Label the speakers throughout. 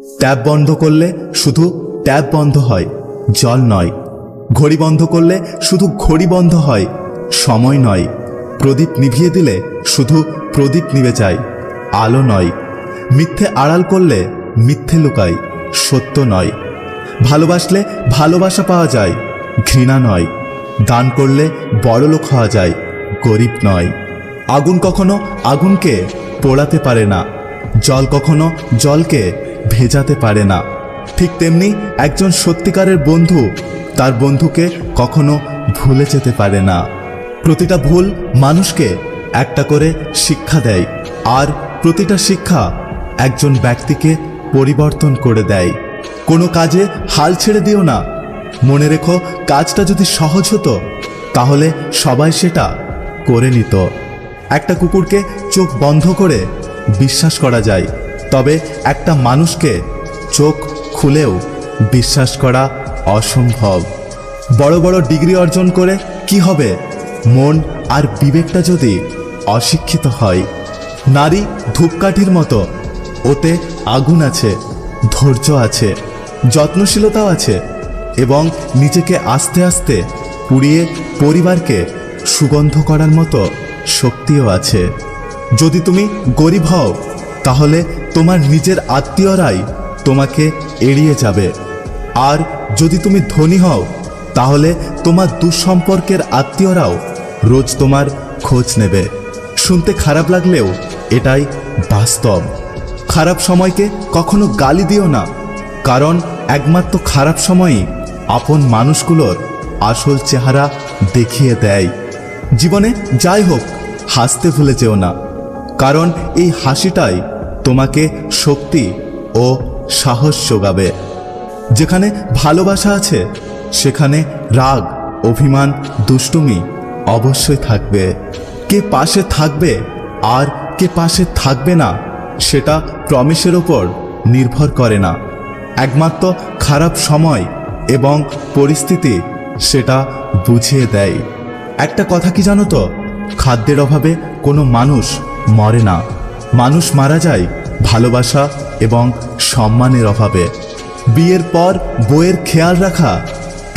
Speaker 1: Tap বন্ধ করলে শুধু ট্যাপ বন্ধ হয়, জল নয়। ঘড়ি বন্ধ করলে শুধু ঘড়ি বন্ধ হয়, সময় নয়। প্রদীপ নিভিয়ে দিলে শুধু প্রদীপ নিভে যায়, আলো নয়। মিথ্যে আড়াল করলে মিথ্যে লুকায়, সত্য নয়। ভালোবাসলে ভালোবাসা পাওয়া যায়, ঘৃণা নয়। দান করলে বড়লোক হওয়া যায়, গরিব নয়। আগুন কখনো আগুনকে পোড়াতে পারে না, জল কখনো জলকে ভেজাতে পারে না। ঠিক তেমনি একজন সত্যিকারের বন্ধু তার বন্ধুকে কখনো ভুলে যেতে পারে না। প্রতিটা ভুল মানুষকে একটা করে শিক্ষা দেয়, আর প্রতিটা শিক্ষা একজন ব্যক্তিকে পরিবর্তন করে দেয়। কোনো কাজে হাল ছেড়ে দিও না। মনে রেখো, কাজটা যদি সহজ হতো তাহলে সবাই সেটা করে নিত। একটা কুকুরকে চোখ বন্ধ করে বিশ্বাস করা যায়, তবে একটা মানুষকে চোখ খুলেও বিশ্বাস করা অসম্ভব। বড় বড় ডিগ্রি অর্জন করে কি হবে, মন আর বিবেকটা যদি অশিক্ষিত হয়? নারী ধূপকাঠির মতো, ওতে আগুন আছে, ধৈর্য আছে, যত্নশীলতাও আছে, এবং নিজেকে আস্তে আস্তে পুড়িয়ে পরিবারকে সুগন্ধ করার মতো শক্তিও আছে। যদি তুমি গরিব হও তাহলে তোমার নিজের আত্মীয়রাই তোমাকে এড়িয়ে যাবে, আর যদি তুমি ধনী হও তাহলে তোমার দুঃসম্পর্কের আত্মীয়রাও রোজ তোমার খোঁজ নেবে। শুনতে খারাপ লাগলেও এটাই বাস্তব। খারাপ সময়কে কখনো গালি দিও না, কারণ একমাত্র খারাপ সময়ই আপন মানুষগুলোর আসল চেহারা দেখিয়ে দেয়। জীবনে যাই হোক, হাসতে ভুলে যেও না, কারণ এই হাসিটাই তোমাকে শক্তি ও সাহস যোগাবে। যেখানে ভালোবাসা আছে সেখানে রাগ, অভিমান, দুষ্টুমি অবশ্যই থাকবে। কে পাশে থাকবে আর কে পাশে থাকবে না সেটা প্রমিসের ওপর নির্ভর করে না। একমাত্র খারাপ সময় এবং পরিস্থিতি সেটা বুঝিয়ে দেয়। একটা কথা কি জানো তো, খাদ্যের অভাবে কোনো মানুষ মরে না, মানুষ মারা যায় ভালোবাসা এবং সম্মানের অভাবে। বিয়ের পর বউয়ের খেয়াল রাখা,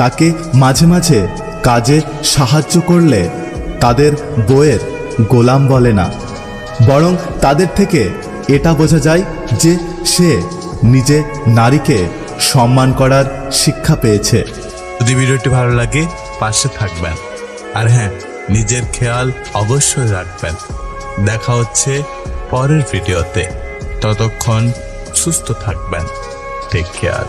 Speaker 1: তাকে মাঝে মাঝে কাজে সাহায্য করলে তাদের বউয়ের গোলাম বলে না, বরং তাদের থেকে এটা বোঝা যায় যে সে নিজে নারীকে সম্মান করার শিক্ষা পেয়েছে।
Speaker 2: যদি ভিডিওটি ভালো লাগে পাশে থাকবেন, আর হ্যাঁ, নিজের খেয়াল অবশ্যই রাখবেন। দেখা হচ্ছে পরের ভিডিওতে, ততক্ষণ সুস্থ থাকবেন। Take care.